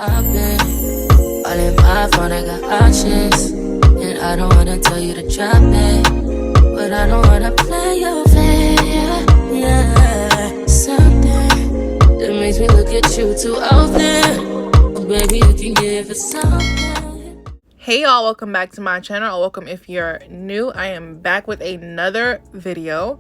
I've been all in my phone, I got options. And I don't wanna tell you to drop it, but I don't wanna play your fair. Yeah, something that makes me look at you too often. Baby, you can give it something. Hey y'all, welcome back to my channel, or welcome if you're new. I am back with another video,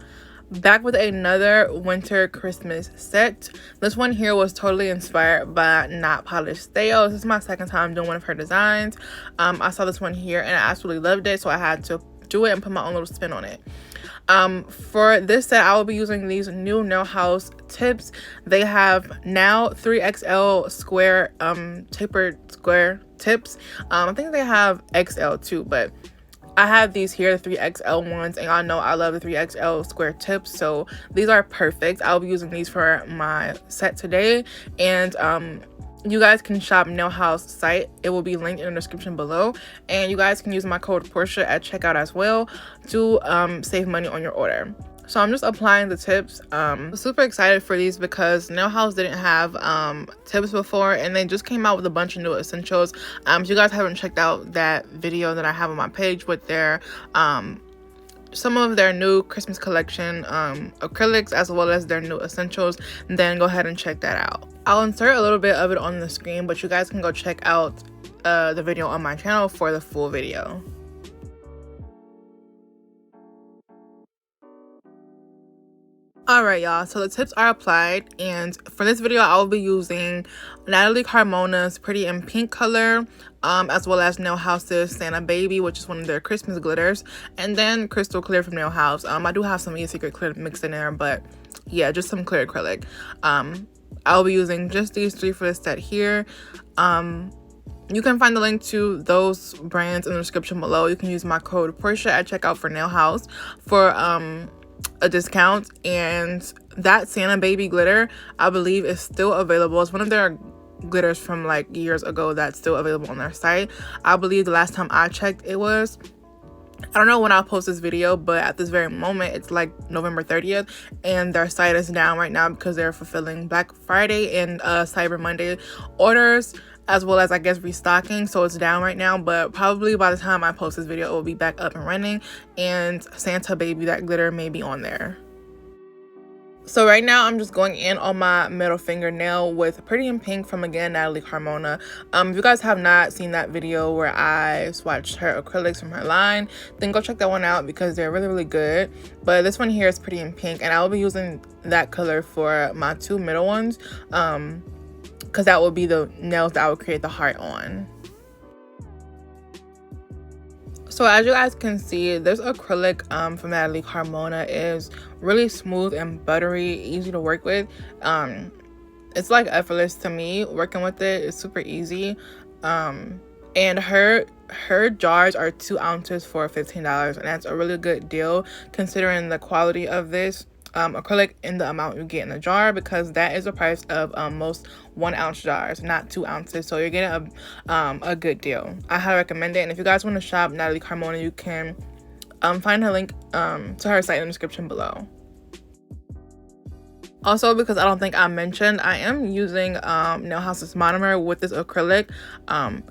back with another winter Christmas set. This one here was totally inspired by Not Polished Stale. This is my second time doing one of her designs. I saw this one here and I absolutely loved it, so I had to do it and put my own little spin on it. For this set, I will be using these new nail house tips. They have now 3XL square tapered square tips. I think they have XL too, but I have these here, the 3XL ones, and y'all know I love the 3XL square tips, so these are perfect. I'll be using these for my set today, and you guys can shop Nail House site. It will be linked in the description below, and you guys can use my code Portia at checkout as well to save money on your order. So I'm just applying the tips. I'm super excited for these because Nail House didn't have tips before, and they just came out with a bunch of new essentials. If you guys haven't checked out that video that I have on my page with their some of their new Christmas collection acrylics, as well as their new essentials, then go ahead and check that out. I'll insert a little bit of it on the screen, but you guys can go check out the video on my channel for the full video. Alright y'all, so the tips are applied, and for this video I will be using Natalie Carmona's Pretty in Pink color, as well as Nail House's Santa Baby, which is one of their Christmas glitters, and then Crystal Clear from Nail House. I do have some Icicle clear mixed in there, but yeah, just some clear acrylic. I'll be using just these three for this set here. You can find the link to those brands in the description below. You can use my code Portia at checkout for Nail House for a discount, and that Santa Baby glitter I believe is still available. It's one of their glitters from like years ago that's still available on their site. I believe the last time I checked it was, I don't know when I'll post this video, but at this very moment it's like November 30th, and their site is down right now because they're fulfilling Black Friday and Cyber Monday orders, as well as I guess restocking, so it's down right now. But probably by the time I post this video it will be back up and running, and Santa Baby, that glitter, may be on there. So right now I'm just going in on my middle fingernail with Pretty in Pink from, again, Natalie Carmona. If you guys have not seen that video where I swatched her acrylics from her line, then go check that one out because they're really good. But this one here is Pretty in Pink, and I will be using that color for my two middle ones, because that will be the nails that I will create the heart on. So as you guys can see, this acrylic from Natalie Carmona is really smooth and buttery, easy to work with. It's like effortless to me working with it. It's super easy. And her jars are 2 ounces for $15, and that's a really good deal considering the quality of this acrylic and the amount you get in the jar, because that is the price of most 1 ounce jars, not 2 ounces. So you're getting a good deal. I highly recommend it. And if you guys want to shop Natalie Carmona, you can find her link to her site in the description below. Also, because I don't think I mentioned, I am using Nail House's monomer with this acrylic.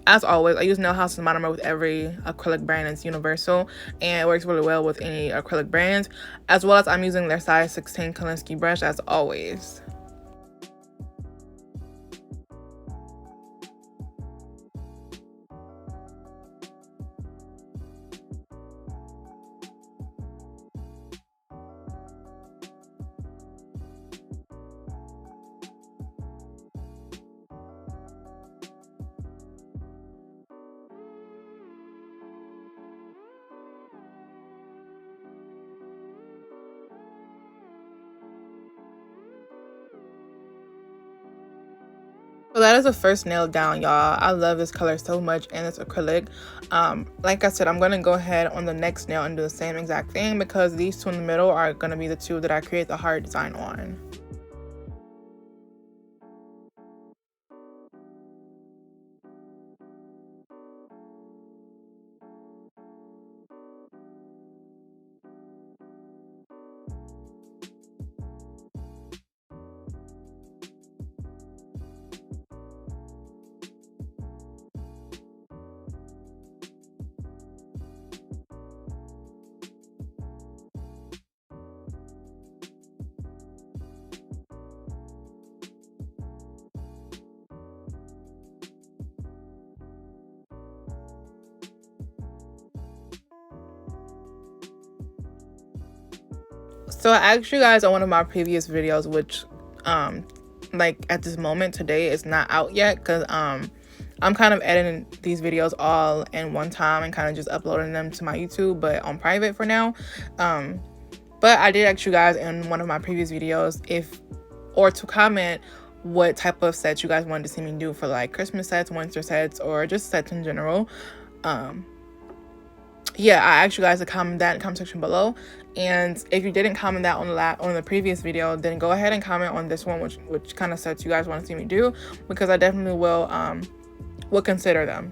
As always, I use Nail House's monomer with every acrylic brand. It's universal, and it works really well with any acrylic brands. As well as I'm using their size 16 Kolinsky brush as always. So that is the first nail down, y'all. I love this color so much, and it's acrylic. Like I said, I'm going to go ahead on the next nail and do the same exact thing, because these two in the middle are going to be the two that I create the heart design on. So I asked you guys on one of my previous videos, which like at this moment today is not out yet, because I'm kind of editing these videos all in one time and kind of just uploading them to my YouTube, but on private for now. But I did ask you guys in one of my previous videos to comment what type of sets you guys wanted to see me do for like Christmas sets, winter sets, or just sets in general. Yeah, I asked you guys to comment that in the comment section below, and if you didn't comment that on the previous video, then go ahead and comment on this one, which kind of sets you guys want to see me do, because I definitely will consider them.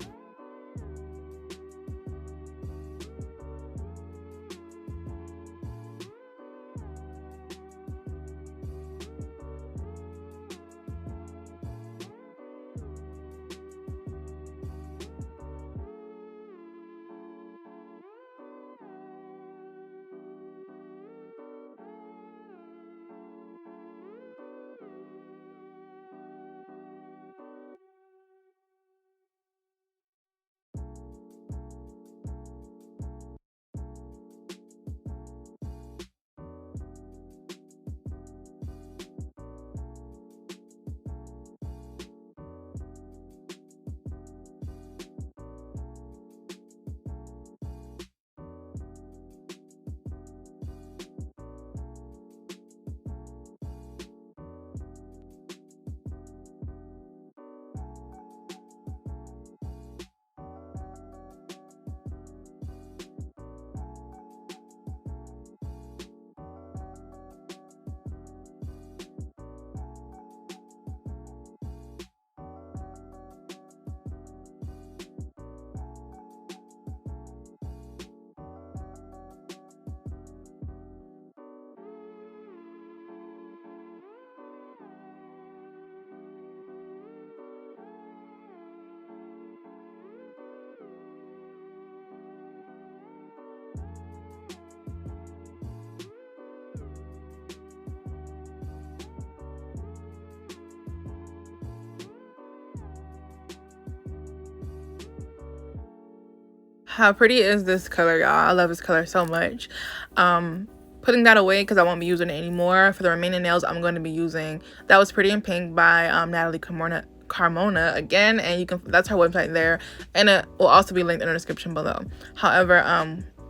How pretty is this color, y'all? I love this color so much. Putting that away because I won't be using it anymore. For the remaining nails, I'm going to be using That Was Pretty in Pink by Natalie Carmona again, and that's her website there, and it will also be linked in the description below. However,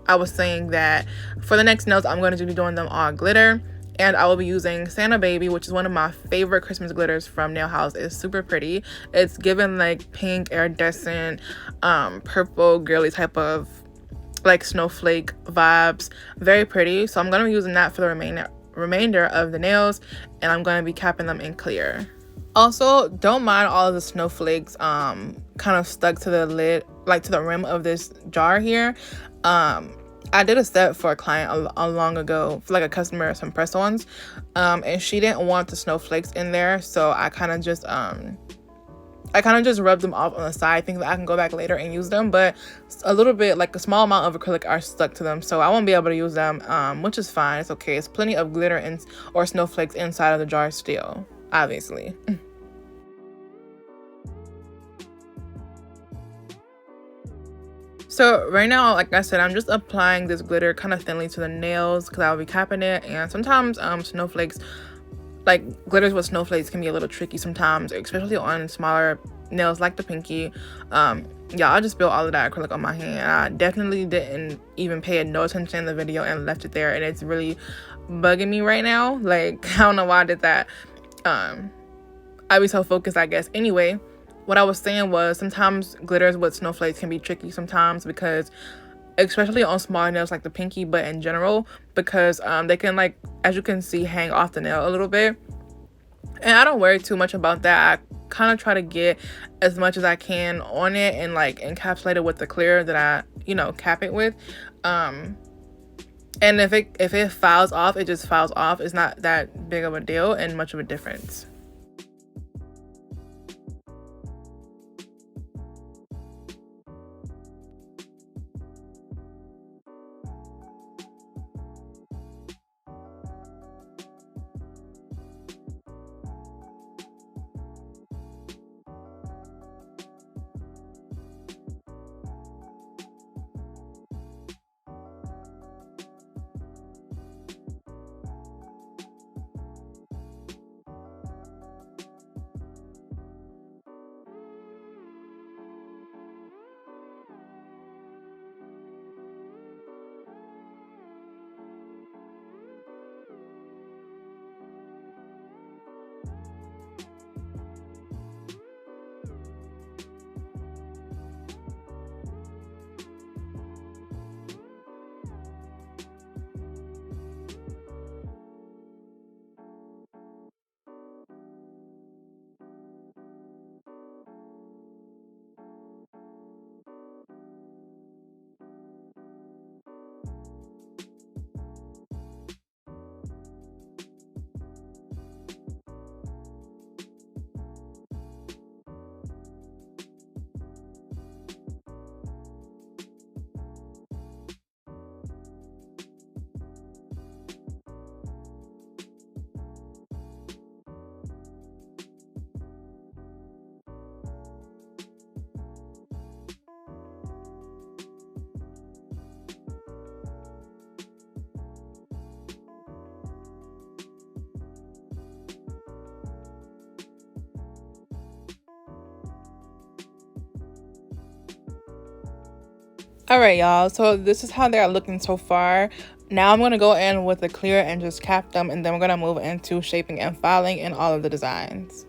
I was saying that for the next nails, I'm going to be doing them all glitter. And I will be using Santa Baby, which is one of my favorite Christmas glitters from Nail House. It's super pretty. It's given like pink, iridescent, purple, girly type of like snowflake vibes. Very pretty. So I'm going to be using that for the remainder of the nails. And I'm going to be capping them in clear. Also, don't mind all of the snowflakes kind of stuck to the lid, like to the rim of this jar here. I did a set for a client a long ago, for like a customer, some press-ons, and she didn't want the snowflakes in there, so I kind of just rubbed them off on the side, thinking that I can go back later and use them, but a little bit, like a small amount of acrylic are stuck to them, so I won't be able to use them, which is fine. It's okay. It's plenty of glitter or snowflakes inside of the jar still, obviously. So right now, like I said, I'm just applying this glitter kind of thinly to the nails because I'll be capping it. And sometimes snowflakes, like glitters with snowflakes, can be a little tricky sometimes, especially on smaller nails like the pinky. Yeah, I just spilled all of that acrylic on my hand. I definitely didn't even pay no attention in the video and left it there, and it's really bugging me right now. Like, I don't know why I did that. I be so focused, I guess. Anyway, what I was saying was sometimes glitters with snowflakes can be tricky sometimes, because especially on small nails like the pinky, but in general, because they can, like, as you can see, hang off the nail a little bit. And I don't worry too much about that. I kind of try to get as much as I can on it and like encapsulate it with the clear that I, cap it with. And if it files off, it just files off. It's not that big of a deal and much of a difference. Alright, y'all, so this is how they're looking so far. Now I'm going to go in with the clear and just cap them, and then we're going to move into shaping and filing in all of the designs.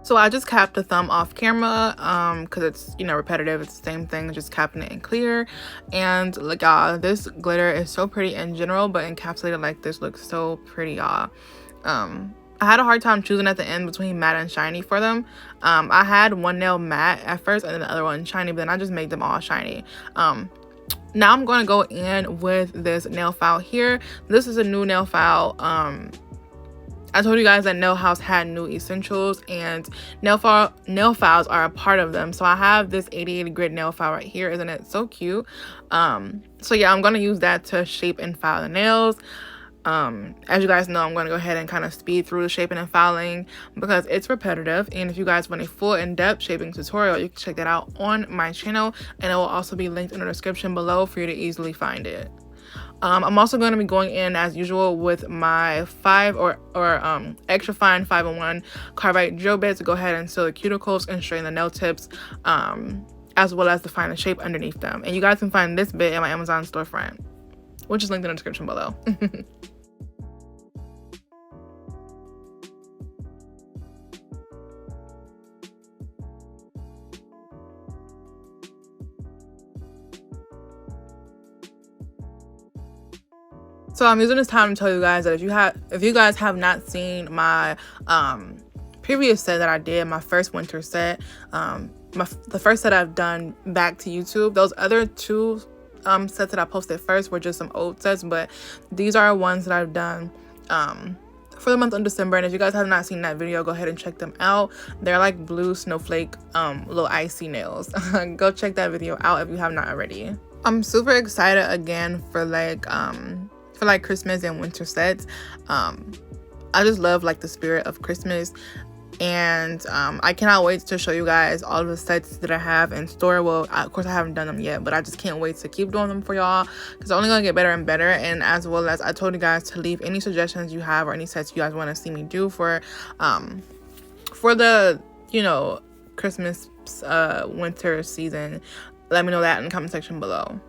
So I just capped the thumb off camera because it's, you know, repetitive. It's the same thing, just capping it in clear. And look, y'all, this glitter is so pretty in general, but encapsulated like this looks so pretty, y'all. I had a hard time choosing at the end between matte and shiny for them. I had one nail matte at first and then the other one shiny, but then I just made them all shiny. Now I'm going to go in with this nail file here. This is a new nail file. I told you guys that Nail House had new essentials, and nail files are a part of them. So I have this 88 grit nail file right here. Isn't it so cute? So yeah, I'm going to use that to shape and file the nails. As you guys know, I'm going to go ahead and kind of speed through the shaping and filing because it's repetitive. And if you guys want a full in-depth shaping tutorial, you can check that out on my channel, and it will also be linked in the description below for you to easily find it. I'm also going to be going in as usual with my extra fine 501 carbide drill bit to go ahead and seal the cuticles and straighten the nail tips, as well as define the shape underneath them. And you guys can find this bit in my Amazon storefront, which is linked in the description below. So I'm using this time to tell you guys that if you guys have not seen my previous set that I did, my first winter set, the first set I've done back to YouTube, those other two sets that I posted first were just some old sets, but these are ones that I've done for the month of December. And if you guys have not seen that video, go ahead and check them out. They're like blue snowflake little icy nails. Go check that video out if you have not already. I'm super excited again for like Christmas and winter sets. I just love like the spirit of Christmas, and I cannot wait to show you guys all of the sets that I have in store. Well, of course I haven't done them yet, but I just can't wait to keep doing them for y'all because it's only gonna get better and better. And as well as I told you guys to leave any suggestions you have or any sets you guys want to see me do for the, you know, Christmas winter season. Let me know that in the comment section below.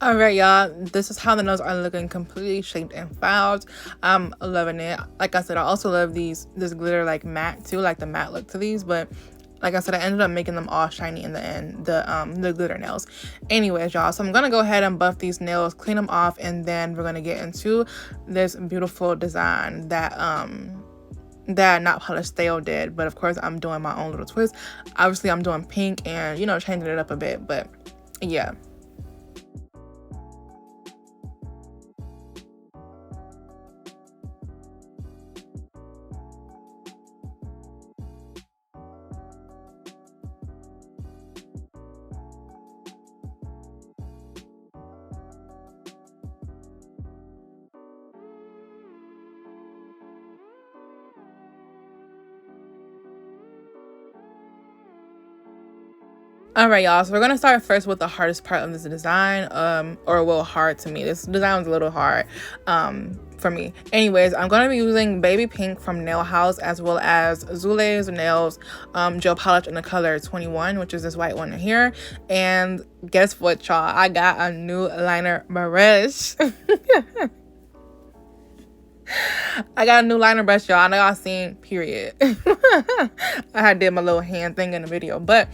Alright, y'all, this is how the nails are looking, completely shaped and filed. I'm loving it. Like I said, I also love this glitter like matte too, like the matte look to these, but like I said, I ended up making them all shiny in the end, the glitter nails. Anyways, y'all, so I'm gonna go ahead and buff these nails, clean them off, and then we're gonna get into this beautiful design that Not Polished Stale did. But of course I'm doing my own little twist. Obviously I'm doing pink and, you know, changing it up a bit, but yeah. All right, y'all, so we're gonna start first with the hardest part of this design, or well, hard to me. This design was a little hard for me. Anyways, I'm gonna be using baby pink from Nail House, as well as Zule's Nails gel polish in the color 21, which is this white one here. And guess what, y'all, I got a new liner brush. I got a new liner brush, y'all. I know y'all seen, period. I had did my little hand thing in the video, but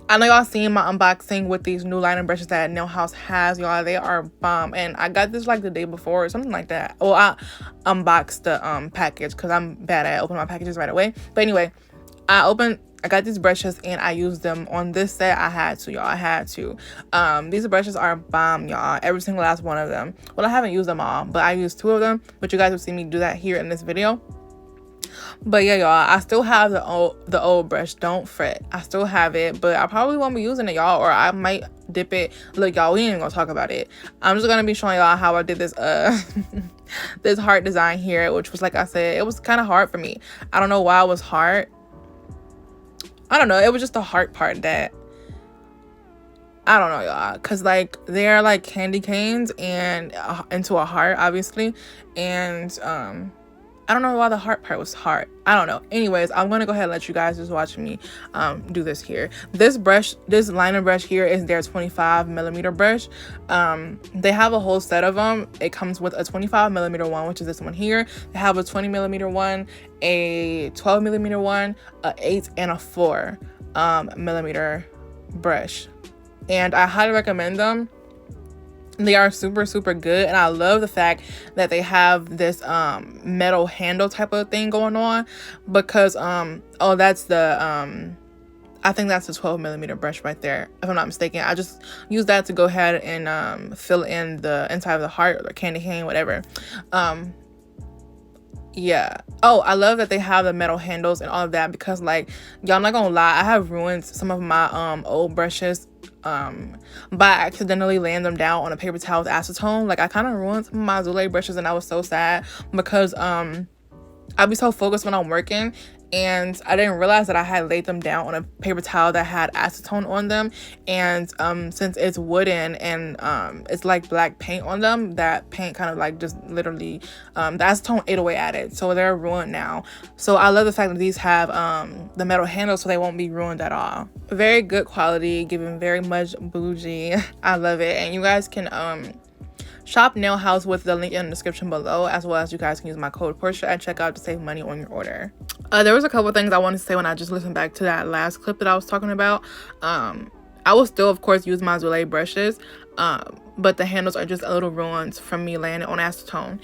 I know y'all seen my unboxing with these new liner brushes that Nail House has, y'all. They are bomb, and I got this like the day before or something like that. Well, I unboxed the package because I'm bad at opening my packages right away. But anyway, I got these brushes and I used them on this set. I had to, y'all. I had to. These brushes are bomb, y'all. Every single last one of them. Well, I haven't used them all, but I used 2 of them. But you guys will see me do that here in this video. But yeah, y'all, I still have the old brush. Don't fret, I still have it, but I probably won't be using it, y'all, or I might dip it. Look, y'all, we ain't even gonna talk about it. I'm just gonna be showing y'all how I did this this heart design here, which was, like I said, it was kind of hard for me. I don't know why it was hard. I don't know, it was just the heart part that I don't know, y'all, because like they're like candy canes and into a heart, obviously, and I don't know why the heart part was hard. I don't know. Anyways, I'm going to go ahead and let you guys just watch me do this here. This liner brush here is their 25mm brush. They have a whole set of them. It comes with a 25mm one, which is this one here. They have a 20mm one, a 12mm one, a 8 and a 4mm brush. And I highly recommend them. They are super good, and I love the fact that they have this metal handle type of thing going on, because oh, that's the I think that's the 12mm brush right there, if I'm not mistaken. I just use that to go ahead and fill in the inside of the heart or the candy cane, whatever. Yeah. Oh, I love that they have the metal handles and all of that, because like, y'all, I'm not gonna lie, I have ruined some of my old brushes by accidentally laying them down on a paper towel with acetone. Like, I kind of ruined some of my Zule brushes, and I was so sad because I'd be so focused when I'm working, and I didn't realize that I had laid them down on a paper towel that had acetone on them. And since it's wooden and it's like black paint on them, that paint kind of like just literally the acetone ate away at it, so they're ruined now. So I love the fact that these have the metal handles, so they won't be ruined at all. Very good quality, giving very much bougie. I love it. And you guys can shop Nail House with the link in the description below, as well as you guys can use my code Portia at checkout to save money on your order. There was a couple things I wanted to say when I just listened back to that last clip that I was talking about. I will still, of course, use my Zule brushes, but the handles are just a little ruined from me laying it on acetone.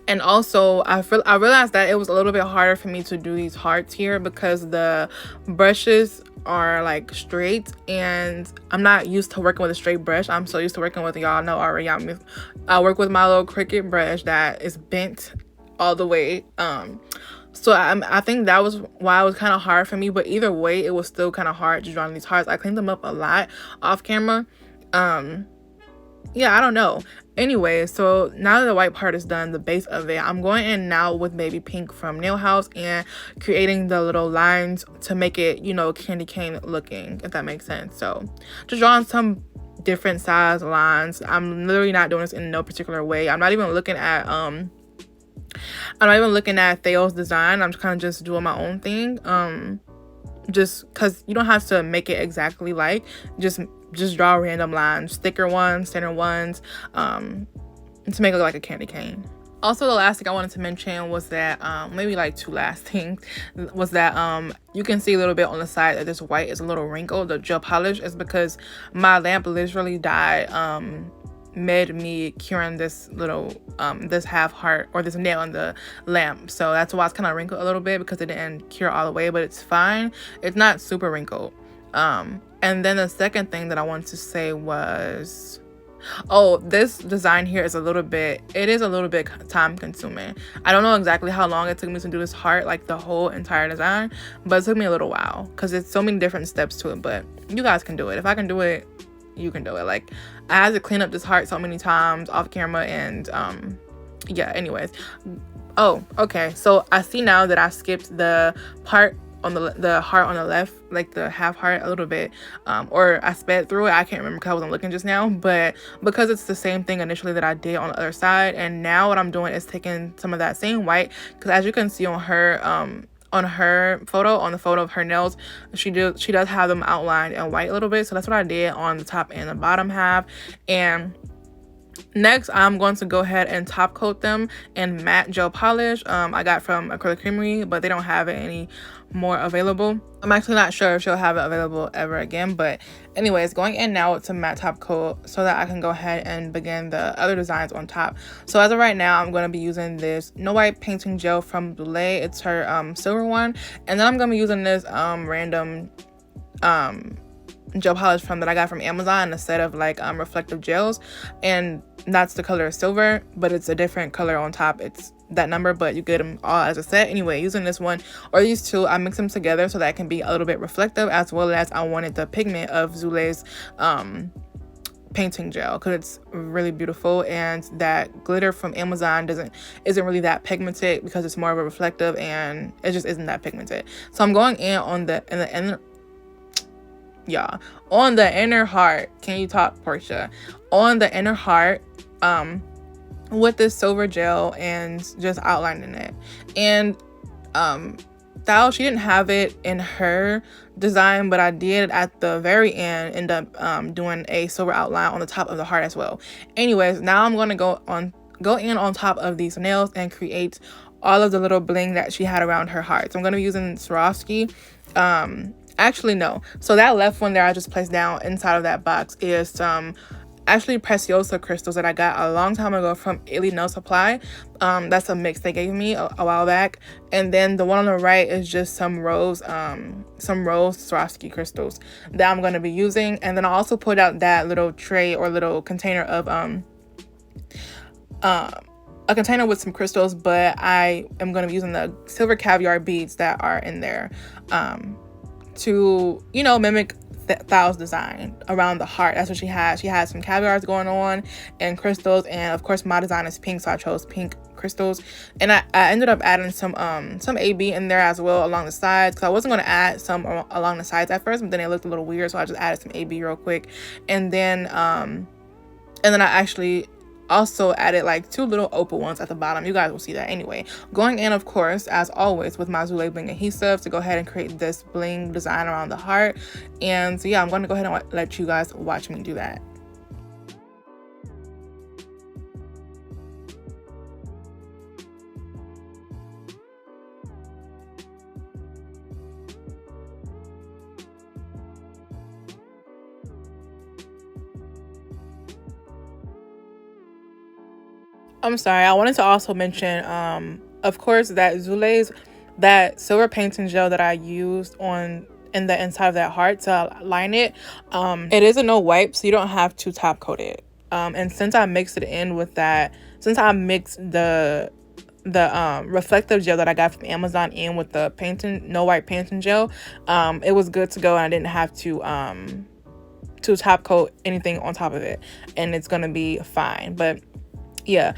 And also, I realized that it was a little bit harder for me to do these hearts here because the brushes are like straight, and I'm not used to working with a straight brush. I'm so used to working with, y'all know already, I work with my little Cricut brush that is bent all the way. So I think that was why it was kind of hard for me, but either way, it was still kind of hard to draw these hearts. I cleaned them up a lot off camera. Yeah, I don't know. Anyway, so now that the white part is done, the base of it, I'm going in now with baby pink from Nail House and creating the little lines to make it, you know, candy cane looking, if that makes sense. So just drawing some different size lines. I'm literally not doing this in no particular way. I'm not even looking at Theo's design. I'm kind of just doing my own thing. Just because you don't have to make it exactly like, just draw random lines, thicker ones, thinner ones, to make it look like a candy cane. Also, the last thing I wanted to mention was that maybe like 2 last things was that you can see a little bit on the side that this white is a little wrinkled. The gel polish is because my lamp literally died mid me curing this little this half heart or this nail in the lamp, so that's why it's kind of wrinkled a little bit, because it didn't cure all the way, but it's fine. It's not super wrinkled. And then the second thing that I wanted to say was, oh, this design here is a little bit time consuming. I don't know exactly how long it took me to do this heart, like the whole entire design, but it took me a little while because it's so many different steps to it. But you guys can do it. If I can do it, you can do it. Like, I had to clean up this heart so many times off camera, and yeah, anyways. Oh, okay, so I see now that I skipped the part on the heart on the left, like the half heart a little bit, or I sped through it. I can't remember because I wasn't looking just now, but because it's the same thing initially that I did on the other side, and now what I'm doing is taking some of that same white, because as you can see on her photo, on the photo of her nails, she does have them outlined in white a little bit. So that's what I did on the top and the bottom half. And next, I'm going to go ahead and top coat them in matte gel polish. I got from Acrylic Creamery, but they don't have it any more available. I'm actually not sure if she'll have it available ever again, but anyways, going in now to matte top coat so that I can go ahead and begin the other designs on top. So as of right now, I'm going to be using this No White painting gel from Bling. It's her silver one, and then I'm going to be using this random gel polish that I got from Amazon, a set of like reflective gels, and that's the color of silver, but it's a different color on top. It's that number, but you get them all as a set. Anyway, using this one or these two, I mix them together so that it can be a little bit reflective, as well as I wanted the pigment of Zule's painting gel because it's really beautiful, and that glitter from Amazon isn't really that pigmented because it's more of a reflective, and it just isn't that pigmented. So I'm going in on the inner heart. Can you talk, Portia? On the inner heart, with this silver gel and just outlining it. And she didn't have it in her design, but I did at the very end up doing a silver outline on the top of the heart as well. Anyways, now I'm going to go in on top of these nails and create all of the little bling that she had around her heart. So I'm going to be using Swarovski. Actually, no. So that left one there I just placed down inside of that box is some actually Preciosa crystals that I got a long time ago from Italy Nail Supply. That's a mix they gave me a while back. And then the one on the right is just some rose Swarovski crystals that I'm going to be using. And then I also put out that little tray or little container of a container with some crystals, but I am going to be using the silver caviar beads that are in there to, you know, mimic Thao's design around the heart. That's what she had. She had some caviars going on and crystals, and of course my design is pink, so I chose pink crystals. And I ended up adding some AB in there as well along the sides, because I wasn't going to add some along the sides at first, but then it looked a little weird, so I just added some AB real quick. And then I actually also added like 2 little opal ones at the bottom. You guys will see that. Anyway, going in, of course, as always, with my Zule Bling adhesive to go ahead and create this bling design around the heart. And so yeah, I'm going to go ahead and let you guys watch me do that. I'm sorry, I wanted to also mention, of course, that that silver painting gel that I used in the inside of that heart to line it, it is a no wipe, so you don't have to top coat it. And since I mixed it in with that, since I mixed the reflective gel that I got from Amazon in with the no wipe painting gel, it was good to go, and I didn't have to top coat anything on top of it, and it's gonna be fine. But yeah,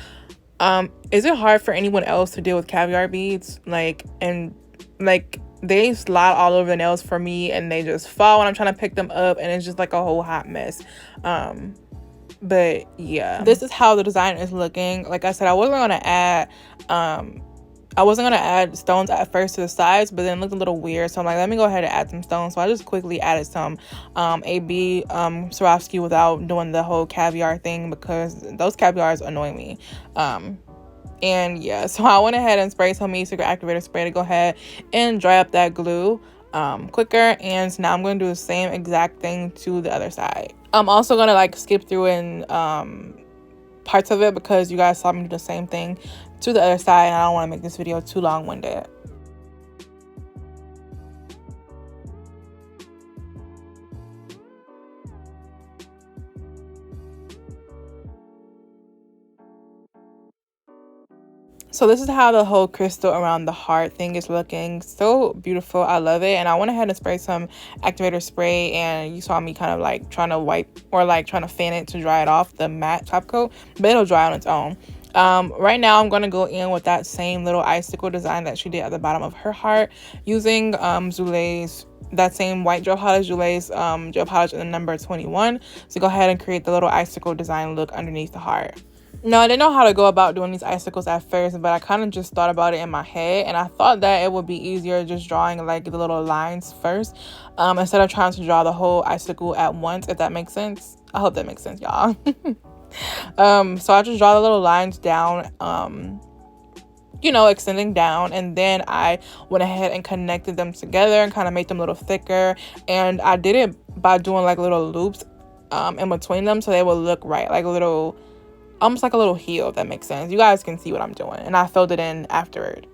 is it hard for anyone else to deal with caviar beads? Like they slide all over the nails for me, and they just fall when I'm trying to pick them up, and it's just like a whole hot mess. But yeah, this is how the design is looking. Like I said, I wasn't gonna add stones at first to the sides, but then it looked a little weird, so I'm like, let me go ahead and add some stones. So I just quickly added some AB Swarovski without doing the whole caviar thing, because those caviars annoy me. And yeah, so I went ahead and sprayed some Icicle activator spray to go ahead and dry up that glue quicker. And now I'm going to do the same exact thing to the other side. I'm also going to like skip through in parts of it because you guys saw me do the same thing to the other side, and I don't want to make this video too long-winded. So this is how the whole crystal around the heart thing is looking. So beautiful. I love it. And I went ahead and sprayed some activator spray, and you saw me kind of like trying to wipe or like trying to fan it to dry it off the matte top coat, but it'll dry on its own. Right now I'm going to go in with that same little icicle design that she did at the bottom of her heart, using Zule's, that same white gel polish, Zule's gel polish in the number 21. So go ahead and create the little icicle design look underneath the heart. No, I didn't know how to go about doing these icicles at first, but I kind of just thought about it in my head, and I thought that it would be easier just drawing like the little lines first, instead of trying to draw the whole icicle at once, if that makes sense. I hope that makes sense, y'all. So I just draw the little lines down, you know, extending down, and then I went ahead and connected them together and kind of made them a little thicker, and I did it by doing like little loops in between them, so they would look right, like a little, almost like a little heel, if that makes sense. You guys can see what I'm doing, and I filled it in afterward.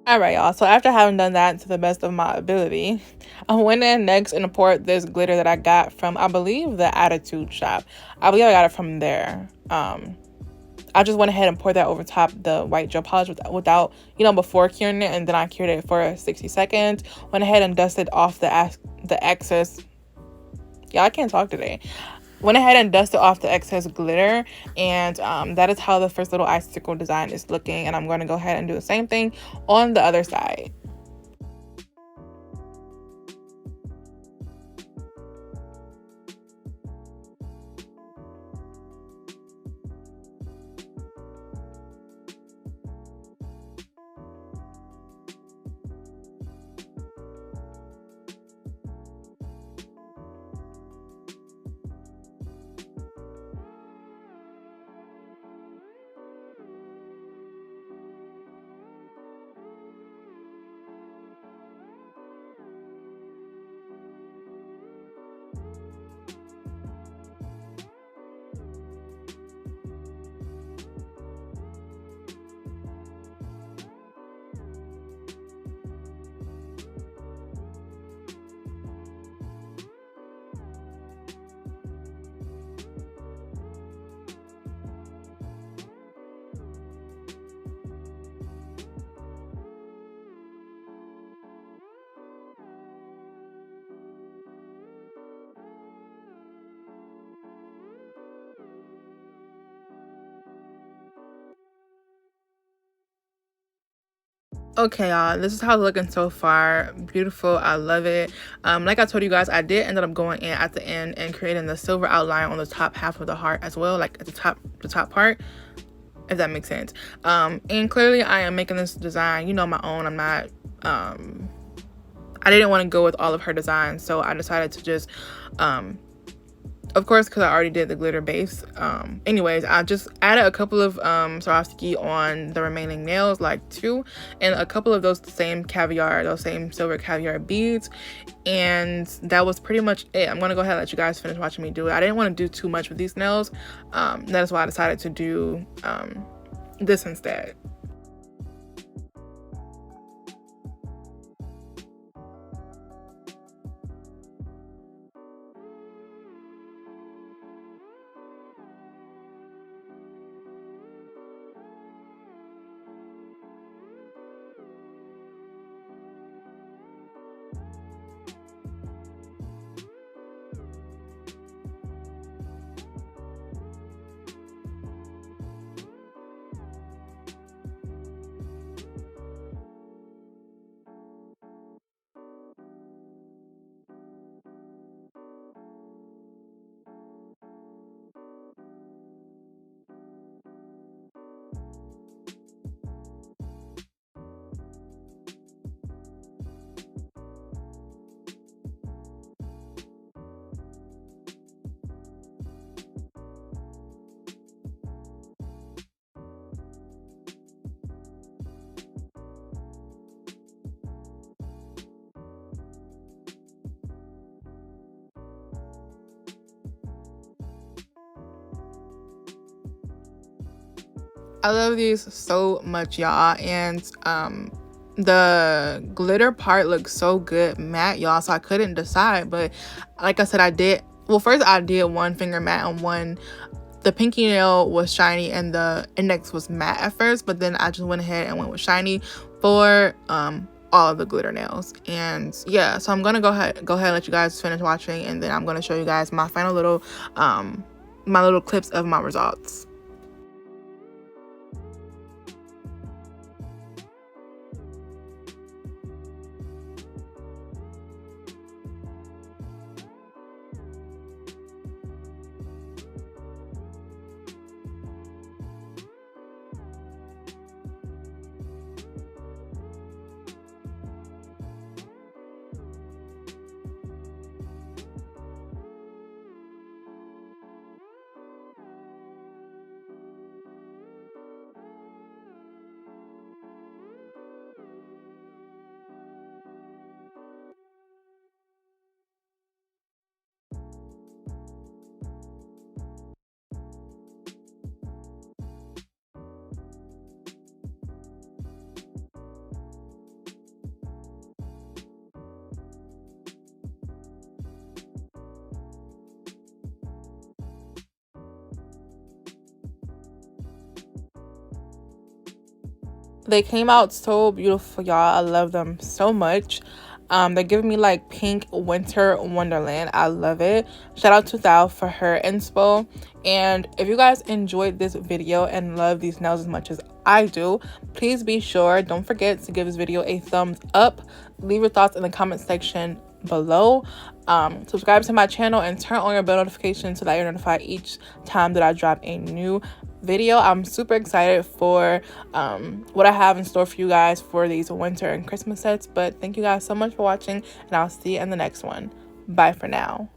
Alright, y'all, so after having done that to the best of my ability, I went in next and poured this glitter that I got from, I believe, the Attitude shop. I believe I got it from there. I just went ahead and poured that over top the white gel polish without, you know, before curing it, and then I cured it for 60 seconds. Went ahead and dusted off the excess. Yeah, I can't talk today. Went ahead and dusted off the excess glitter, and that is how the first little icicle design is looking, and I'm going to go ahead and do the same thing on the other side. Okay, y'all, this is how it's looking so far. Beautiful. I love it. Like I told you guys, I did end up going in at the end and creating the silver outline on the top half of the heart as well, like at the top part, if that makes sense. And clearly I am making this design, you know, my own. I'm not I didn't want to go with all of her designs, so I decided to just of course, because I already did the glitter base. Anyways, I just added a couple of Swarovski on the remaining nails, like 2, and a couple of those same silver caviar beads, and that was pretty much it. I'm gonna go ahead and let you guys finish watching me do it. I didn't want to do too much with these nails. That is why I decided to do this instead. I love these so much, y'all, and the glitter part looks so good matte, y'all, so I couldn't decide. But like I said, I did, well, first I did one finger matte and one, the pinky nail was shiny and the index was matte at first, but then I just went ahead and went with shiny for all of the glitter nails. And yeah, so I'm gonna go ahead and let you guys finish watching, and then I'm gonna show you guys my final little my little clips of my results. They came out so beautiful, y'all. I love them so much. They're giving me like pink winter wonderland. I love it. Shout out to Thao for her inspo. And if you guys enjoyed this video and love these nails as much as I do, please be sure, don't forget to give this video a thumbs up. Leave your thoughts in the comment section below. Subscribe to my channel and turn on your bell notification so that you're notified each time that I drop a new video. I'm super excited for what I have in store for you guys for these winter and Christmas sets. But thank you guys so much for watching, and I'll see you in the next one. Bye for now.